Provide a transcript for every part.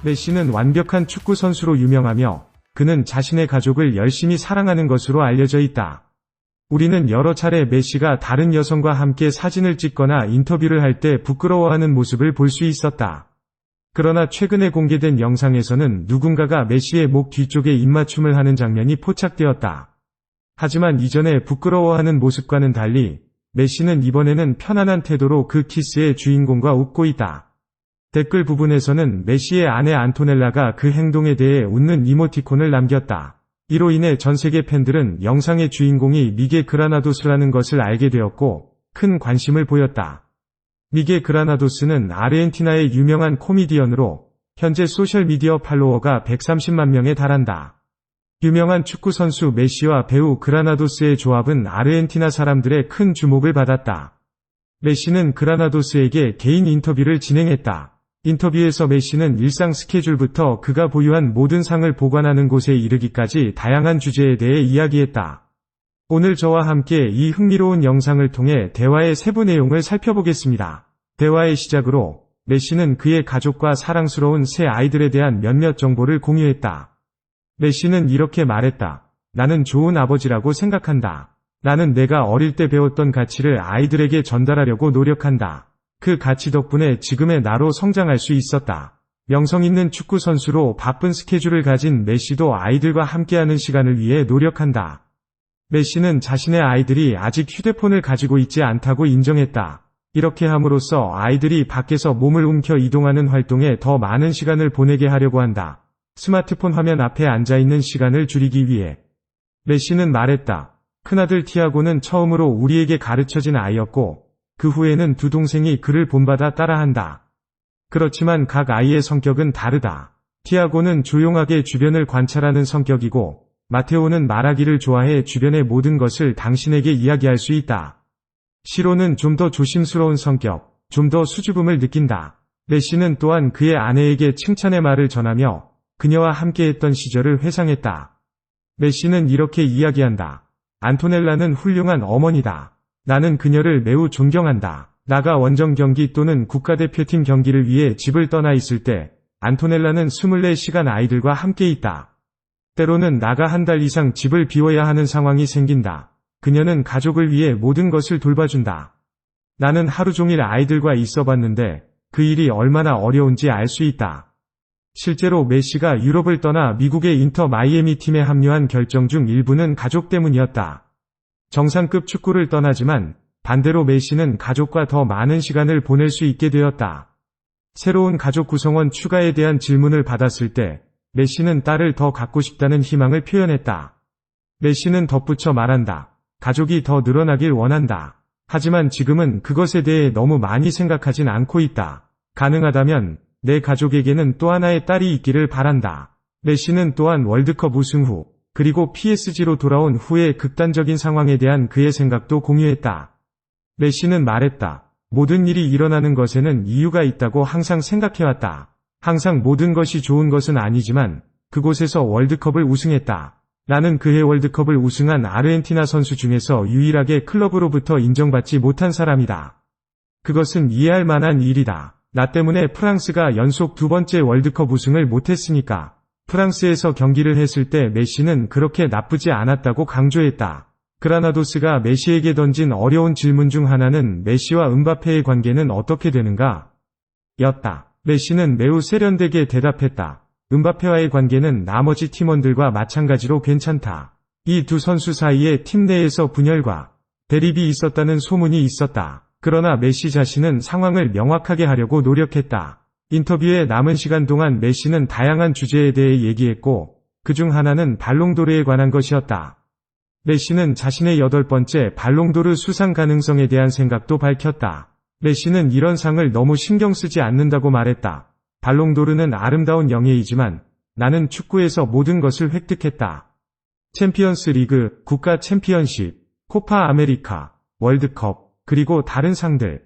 메시는 완벽한 축구 선수로 유명하며 그는 자신의 가족을 열심히 사랑하는 것으로 알려져 있다. 우리는 여러 차례 메시가 다른 여성과 함께 사진을 찍거나 인터뷰를 할 때 부끄러워하는 모습을 볼 수 있었다. 그러나 최근에 공개된 영상에서는 누군가가 메시의 목 뒤쪽에 입맞춤을 하는 장면이 포착되었다. 하지만 이전에 부끄러워하는 모습과는 달리 메시는 이번에는 편안한 태도로 그 키스의 주인공과 웃고 있다. 댓글 부분에서는 메시의 아내 안토넬라가 그 행동에 대해 웃는 이모티콘을 남겼다. 이로 인해 전 세계 팬들은 영상의 주인공이 미게 그라나도스라는 것을 알게 되었고 큰 관심을 보였다. 미게 그라나도스는 아르헨티나의 유명한 코미디언으로 현재 소셜미디어 팔로워가 130만 명에 달한다. 유명한 축구 선수 메시와 배우 그라나도스의 조합은 아르헨티나 사람들의 큰 주목을 받았다. 메시는 그라나도스에게 개인 인터뷰를 진행했다. 인터뷰에서 메시는 일상 스케줄부터 그가 보유한 모든 상을 보관하는 곳에 이르기까지 다양한 주제에 대해 이야기했다. 오늘 저와 함께 이 흥미로운 영상을 통해 대화의 세부 내용을 살펴보겠습니다. 대화의 시작으로 메시는 그의 가족과 사랑스러운 새 아이들에 대한 몇몇 정보를 공유했다. 메시는 이렇게 말했다. 나는 좋은 아버지라고 생각한다. 나는 내가 어릴 때 배웠던 가치를 아이들에게 전달하려고 노력한다. 그 가치 덕분에 지금의 나로 성장할 수 있었다. 명성 있는 축구 선수로 바쁜 스케줄을 가진 메시도 아이들과 함께하는 시간을 위해 노력한다. 메시는 자신의 아이들이 아직 휴대폰을 가지고 있지 않다고 인정했다. 이렇게 함으로써 아이들이 밖에서 몸을 움켜 이동하는 활동에 더 많은 시간을 보내게 하려고 한다. 스마트폰 화면 앞에 앉아있는 시간을 줄이기 위해. 메시는 말했다. 큰아들 티아고는 처음으로 우리에게 가르쳐진 아이였고 그 후에는 두 동생이 그를 본받아 따라한다. 그렇지만 각 아이의 성격은 다르다. 티아고는 조용하게 주변을 관찰하는 성격이고 마테오는 말하기를 좋아해 주변의 모든 것을 당신에게 이야기할 수 있다. 시로는 좀 더 조심스러운 성격, 좀 더 수줍음을 느낀다. 메시는 또한 그의 아내에게 칭찬의 말을 전하며 그녀와 함께했던 시절을 회상했다. 메시는 이렇게 이야기한다. 안토넬라는 훌륭한 어머니다. 나는 그녀를 매우 존경한다. 나가 원정 경기 또는 국가대표팀 경기를 위해 집을 떠나 있을 때 안토넬라는 24시간 아이들과 함께 있다. 때로는 나가 한 달 이상 집을 비워야 하는 상황이 생긴다. 그녀는 가족을 위해 모든 것을 돌봐준다. 나는 하루 종일 아이들과 있어봤는데 그 일이 얼마나 어려운지 알 수 있다. 실제로 메시가 유럽을 떠나 미국의 인터 마이애미 팀에 합류한 결정 중 일부는 가족 때문이었다. 정상급 축구를 떠나지만 반대로 메시는 가족과 더 많은 시간을 보낼 수 있게 되었다. 새로운 가족 구성원 추가에 대한 질문을 받았을 때 메시는 딸을 더 갖고 싶다는 희망을 표현했다. 메시는 덧붙여 말한다. 가족이 더 늘어나길 원한다. 하지만 지금은 그것에 대해 너무 많이 생각하진 않고 있다. 가능하다면 내 가족에게는 또 하나의 딸이 있기를 바란다. 메시는 또한 월드컵 우승 후 그리고 PSG로 돌아온 후의 극단적인 상황에 대한 그의 생각도 공유했다. 메시는 말했다. 모든 일이 일어나는 것에는 이유가 있다고 항상 생각해왔다. 항상 모든 것이 좋은 것은 아니지만 그곳에서 월드컵을 우승했다. 나는 그해 월드컵을 우승한 아르헨티나 선수 중에서 유일하게 클럽으로부터 인정받지 못한 사람이다. 그것은 이해할 만한 일이다. 나 때문에 프랑스가 연속 두 번째 월드컵 우승을 못했으니까. 프랑스에서 경기를 했을 때 메시는 그렇게 나쁘지 않았다고 강조했다. 그라나도스가 메시에게 던진 어려운 질문 중 하나는 메시와 음바페의 관계는 어떻게 되는가? 였다. 메시는 매우 세련되게 대답했다. 음바페와의 관계는 나머지 팀원들과 마찬가지로 괜찮다. 이 두 선수 사이에 팀 내에서 분열과 대립이 있었다는 소문이 있었다. 그러나 메시 자신은 상황을 명확하게 하려고 노력했다. 인터뷰의 남은 시간 동안 메시는 다양한 주제에 대해 얘기했고 그중 하나는 발롱도르에 관한 것이었다. 메시는 자신의 8번째 발롱도르 수상 가능성에 대한 생각도 밝혔다. 메시는 이런 상을 너무 신경 쓰지 않는다고 말했다. 발롱도르는 아름다운 영예이지만 나는 축구에서 모든 것을 획득했다. 챔피언스 리그, 국가 챔피언십, 코파 아메리카, 월드컵, 그리고 다른 상들.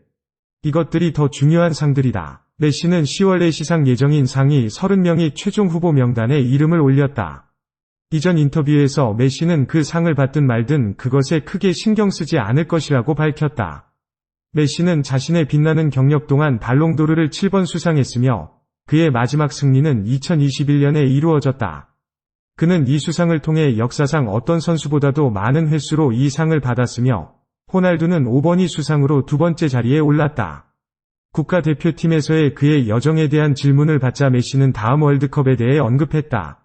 이것들이 더 중요한 상들이다. 메시는 10월에 시상 예정인 상위 30명이 최종 후보 명단에 이름을 올렸다. 이전 인터뷰에서 메시는 그 상을 받든 말든 그것에 크게 신경 쓰지 않을 것이라고 밝혔다. 메시는 자신의 빛나는 경력 동안 발롱도르를 7번 수상했으며 그의 마지막 승리는 2021년에 이루어졌다. 그는 이 수상을 통해 역사상 어떤 선수보다도 많은 횟수로 이 상을 받았으며 호날두는 5번이 수상으로 두 번째 자리에 올랐다. 국가대표팀에서의 그의 여정에 대한 질문을 받자 메시는 다음 월드컵에 대해 언급했다.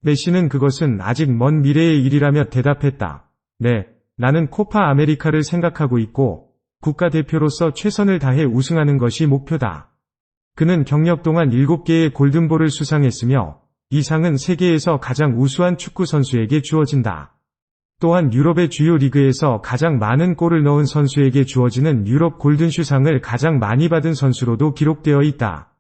메시는 그것은 아직 먼 미래의 일이라며 대답했다. 네, 나는 코파 아메리카를 생각하고 있고 국가대표로서 최선을 다해 우승하는 것이 목표다. 그는 경력 동안 7개의 골든볼을 수상했으며 이 상은 세계에서 가장 우수한 축구 선수에게 주어진다. 또한 유럽의 주요 리그에서 가장 많은 골을 넣은 선수에게 주어지는 유럽 골든슈상을 가장 많이 받은 선수로도 기록되어 있다.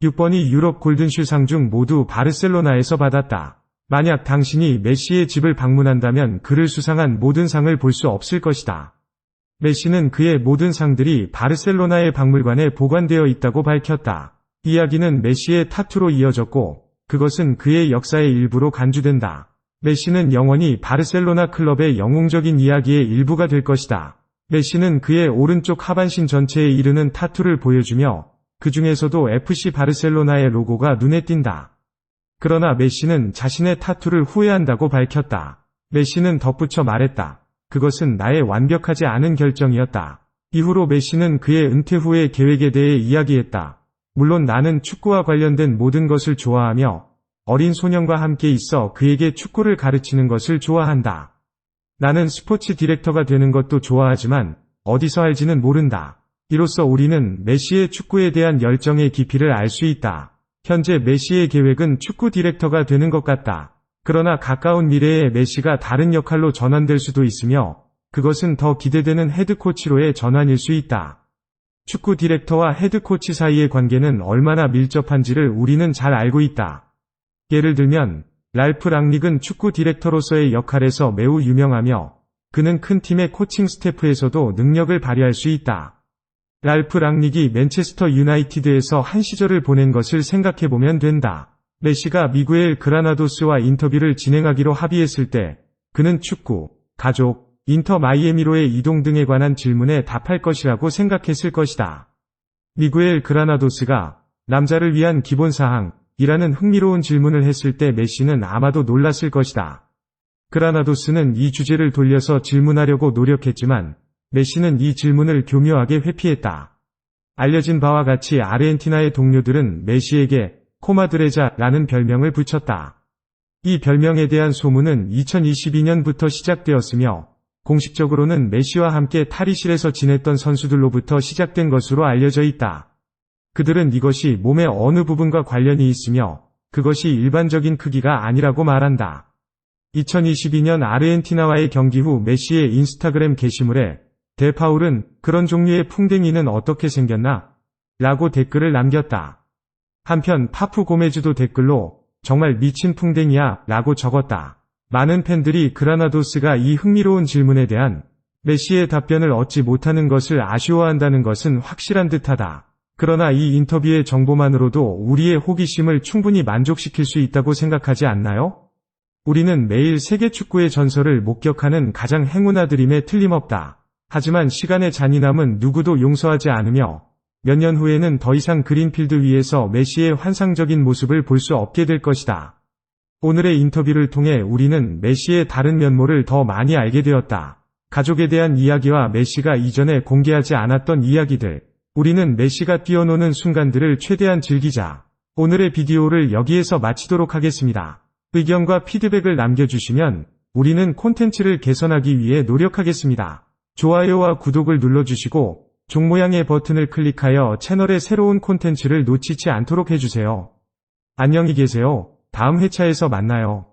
6번이 유럽 골든슈상 중 모두 바르셀로나에서 받았다. 만약 당신이 메시의 집을 방문한다면 그를 수상한 모든 상을 볼 수 없을 것이다. 메시는 그의 모든 상들이 바르셀로나의 박물관에 보관되어 있다고 밝혔다. 이야기는 메시의 타투로 이어졌고 그것은 그의 역사의 일부로 간주된다. 메시는 영원히 바르셀로나 클럽의 영웅적인 이야기의 일부가 될 것이다. 메시는 그의 오른쪽 하반신 전체에 이르는 타투를 보여주며 그 중에서도 FC 바르셀로나의 로고가 눈에 띈다. 그러나 메시는 자신의 타투를 후회한다고 밝혔다. 메시는 덧붙여 말했다. 그것은 나의 완벽하지 않은 결정이었다. 이후로 메시는 그의 은퇴 후의 계획에 대해 이야기했다. 물론 나는 축구와 관련된 모든 것을 좋아하며 어린 소년과 함께 있어 그에게 축구를 가르치는 것을 좋아한다. 나는 스포츠 디렉터가 되는 것도 좋아하지만 어디서 할지는 모른다. 이로써 우리는 메시의 축구에 대한 열정의 깊이를 알 수 있다. 현재 메시의 계획은 축구 디렉터가 되는 것 같다. 그러나 가까운 미래에 메시가 다른 역할로 전환될 수도 있으며 그것은 더 기대되는 헤드코치로의 전환일 수 있다. 축구 디렉터와 헤드코치 사이의 관계는 얼마나 밀접한지를 우리는 잘 알고 있다. 예를 들면 랄프 랑닉은 축구 디렉터로서의 역할에서 매우 유명하며 그는 큰 팀의 코칭 스태프에서도 능력을 발휘할 수 있다. 랄프 랑닉이 맨체스터 유나이티드에서 한 시절을 보낸 것을 생각해보면 된다. 메시가 미구엘 그라나도스와 인터뷰를 진행하기로 합의했을 때 그는 축구, 가족, 인터 마이애미로의 이동 등에 관한 질문에 답할 것이라고 생각했을 것이다. 미구엘 그라나도스가 남자를 위한 기본사항이라는 흥미로운 질문을 했을 때 메시는 아마도 놀랐을 것이다. 그라나도스는 이 주제를 돌려서 질문하려고 노력했지만 메시는 이 질문을 교묘하게 회피했다. 알려진 바와 같이 아르헨티나의 동료들은 메시에게 코마드레자라는 별명을 붙였다. 이 별명에 대한 소문은 2022년부터 시작되었으며 공식적으로는 메시와 함께 탈의실에서 지냈던 선수들로부터 시작된 것으로 알려져 있다. 그들은 이것이 몸의 어느 부분과 관련이 있으며 그것이 일반적인 크기가 아니라고 말한다. 2022년 아르헨티나와의 경기 후 메시의 인스타그램 게시물에 데파울은 그런 종류의 풍뎅이는 어떻게 생겼나? 라고 댓글을 남겼다. 한편 파푸 고메즈도 댓글로 정말 미친 풍뎅이야 라고 적었다. 많은 팬들이 그라나도스가 이 흥미로운 질문에 대한 메시의 답변을 얻지 못하는 것을 아쉬워한다는 것은 확실한 듯하다. 그러나 이 인터뷰의 정보만으로도 우리의 호기심을 충분히 만족시킬 수 있다고 생각하지 않나요? 우리는 매일 세계 축구의 전설을 목격하는 가장 행운아들임에 틀림없다. 하지만 시간의 잔인함은 누구도 용서하지 않으며 몇 년 후에는 더 이상 그린필드 위에서 메시의 환상적인 모습을 볼 수 없게 될 것이다. 오늘의 인터뷰를 통해 우리는 메시의 다른 면모를 더 많이 알게 되었다. 가족에 대한 이야기와 메시가 이전에 공개하지 않았던 이야기들. 우리는 메시가 뛰어노는 순간들을 최대한 즐기자. 오늘의 비디오를 여기에서 마치도록 하겠습니다. 의견과 피드백을 남겨주시면 우리는 콘텐츠를 개선하기 위해 노력하겠습니다. 좋아요와 구독을 눌러주시고 종 모양의 버튼을 클릭하여 채널의 새로운 콘텐츠를 놓치지 않도록 해주세요. 안녕히 계세요. 다음 회차에서 만나요.